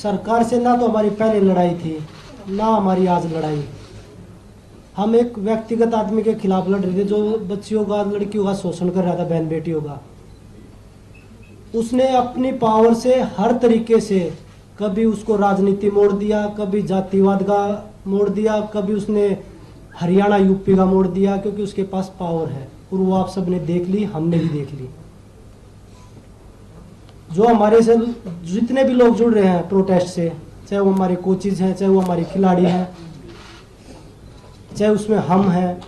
सरकार से ना तो हमारी पहले लड़ाई थी, ना हमारी आज लड़ाई। हम एक व्यक्तिगत आदमी के खिलाफ लड़ रहे थे जो बच्चियों का, लड़कियों का शोषण कर रहा था, बहन बेटियों का। उसने अपनी पावर से हर तरीके से कभी उसको राजनीति मोड़ दिया, कभी जातिवाद का मोड़ दिया, कभी उसने हरियाणा यूपी का मोड़ दिया, क्योंकि उसके पास पावर है। और वो आप सब ने देख ली, हमने भी देख ली। जो हमारे से जितने भी लोग जुड़ रहे हैं प्रोटेस्ट से, चाहे वो हमारे कोचिज हैं, चाहे वो हमारे खिलाड़ी हैं, चाहे उसमें हम हैं,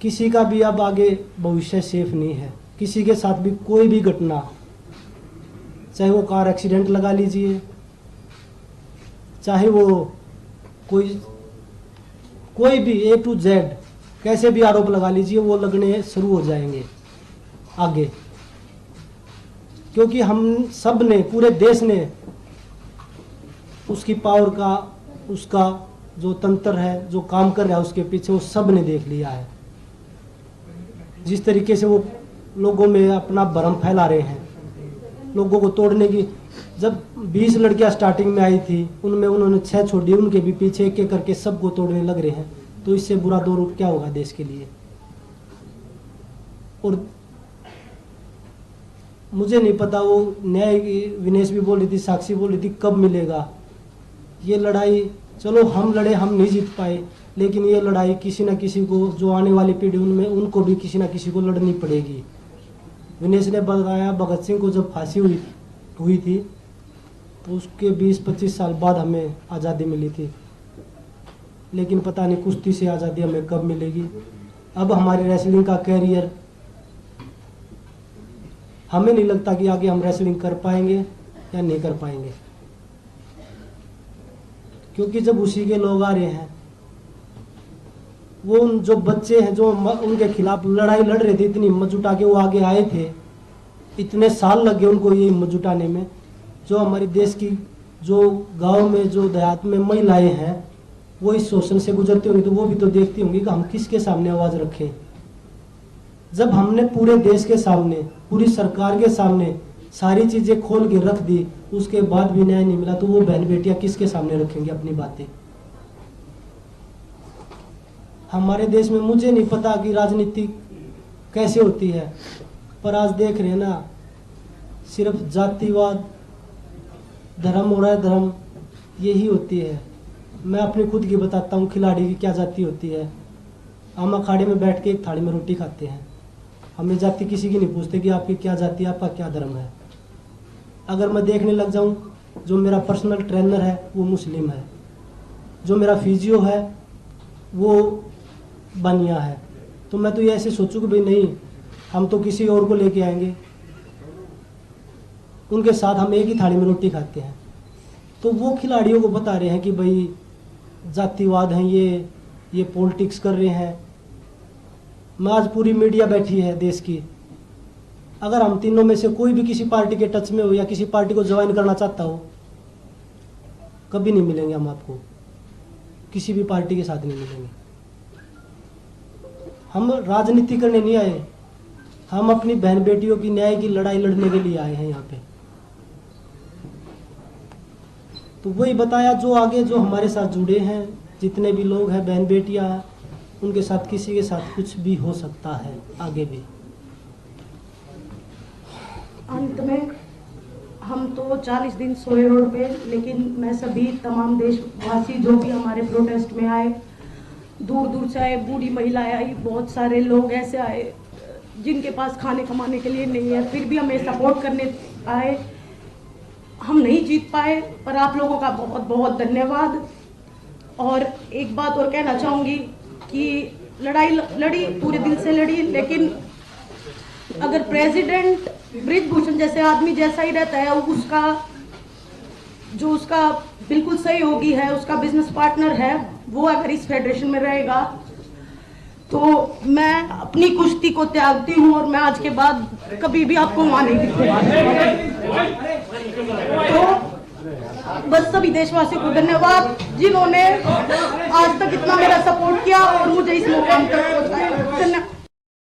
किसी का भी अब आगे भविष्य सेफ नहीं है। किसी के साथ भी कोई भी घटना, चाहे वो कार एक्सीडेंट लगा लीजिए, चाहे वो कोई भी A to Z कैसे भी आरोप लगा लीजिए, वो लगने शुरू हो जाएंगे आगे। क्योंकि हम सब ने, पूरे देश ने उसकी पावर का, उसका जो तंत्र है, जो काम कर रहा है उसके पीछे, वो सब ने देख लिया है। जिस तरीके से वो लोगों में अपना भ्रम फैला रहे हैं, लोगों को तोड़ने की। जब 20 लड़कियां स्टार्टिंग में आई थी, उनमें उन्होंने 6 छोड़ी, उनके भी पीछे एक एक करके सबको तोड़ने लग रहे हैं। तो इससे बुरा दौर क्या होगा देश के लिए। और मुझे नहीं पता, वो न्याय, विनेश भी बोल रही थी, साक्षी बोल रही थी, कब मिलेगा ये लड़ाई। चलो हम लड़े, हम नहीं जीत पाए, लेकिन ये लड़ाई किसी न किसी को, जो आने वाली पीढ़ी उनमें, उनको भी किसी न किसी को लड़नी पड़ेगी। विनेश ने बताया, भगत सिंह को जब फांसी हुई थी तो उसके 20-25 साल बाद हमें आज़ादी मिली थी, लेकिन पता नहीं कुश्ती से आज़ादी हमें कब मिलेगी। अब हमारे रेसलिंग का कैरियर, हमें नहीं लगता कि आगे हम रेसलिंग कर पाएंगे या नहीं कर पाएंगे, क्योंकि जब उसी के लोग आ रहे हैं, वो उन जो बच्चे हैं जो उनके खिलाफ लड़ाई लड़ रहे थे, इतनी हिम्मत जुटा के वो आगे आए थे, इतने साल लग गए उनको ये हिम्मत जुटाने में। जो हमारे देश की, जो गांव में, जो देहात में महिलाएं हैं, वो इस शोषण से गुजरती होंगी, तो वो भी तो देखती होंगी कि हम किसके सामने आवाज़ रखें। जब हमने पूरे देश के सामने, पूरी सरकार के सामने सारी चीज़ें खोल के रख दी, उसके बाद भी न्याय नहीं मिला, तो वो बहन बेटियां किसके सामने रखेंगे अपनी बातें। हमारे देश में मुझे नहीं पता कि राजनीति कैसे होती है, पर आज देख रहे हैं ना, सिर्फ जातिवाद, धर्म हो रहा है, धर्म यही होती है। मैं अपनी खुद की बताता हूँ, खिलाड़ी की क्या जाति होती है। हम अखाड़े में बैठ के एक थाली में रोटी खाते हैं, हमें जाति किसी की नहीं पूछते कि आपकी क्या जाति है, आपका क्या धर्म है। अगर मैं देखने लग जाऊं, जो मेरा पर्सनल ट्रेनर है वो मुस्लिम है, जो मेरा फिजियो है वो बनिया है, तो मैं तो ये ऐसे सोचूं कि भाई नहीं, हम तो किसी और को लेके आएंगे, उनके साथ हम एक ही थाली में रोटी खाते हैं। तो वो खिलाड़ियों को बता रहे हैं कि भाई जातिवाद हैं, ये पॉलिटिक्स कर रहे हैं। मैं आज पूरी मीडिया बैठी है देश की, अगर हम तीनों में से कोई भी किसी पार्टी के टच में हो या किसी पार्टी को ज्वाइन करना चाहता हो, कभी नहीं मिलेंगे हम आपको, किसी भी पार्टी के साथ नहीं मिलेंगे। हम राजनीति करने नहीं आए, हम अपनी बहन बेटियों की न्याय की लड़ाई लड़ने के लिए आए हैं यहाँ पे। तो वही बताया, जो आगे जो हमारे साथ जुड़े हैं, जितने भी लोग हैं, बहन बेटियां हैं, उनके साथ किसी के साथ कुछ भी हो सकता है आगे भी। अंत में हम तो 40 दिन सोए रोड पे, लेकिन मैं सभी तमाम देशवासी जो भी हमारे प्रोटेस्ट में आए, दूर दूर से आए, बूढ़ी महिलाएं आई, बहुत सारे लोग ऐसे आए जिनके पास खाने कमाने के लिए नहीं है, फिर भी हमें सपोर्ट करने आए। हम नहीं जीत पाए, पर आप लोगों का बहुत बहुत धन्यवाद। और एक बात और कहना चाहूँगी कि लड़ाई लड़ी, पूरे दिल से लड़ी, लेकिन अगर प्रेसिडेंट बृजभूषण जैसे आदमी जैसा ही रहता है, उसका बिल्कुल सहयोगी है, उसका बिजनेस पार्टनर है, वो अगर इस फेडरेशन में रहेगा, तो मैं अपनी कुश्ती को त्यागती हूँ और मैं आज के बाद कभी भी आपको वहां नहीं दिखूंगा। तो बस सभी देशवासियों को धन्यवाद जिन्होंने आज तक इतना मेरा सपोर्ट किया और मुझे इस मुकाम तक पहुंचाया। धन्यवाद।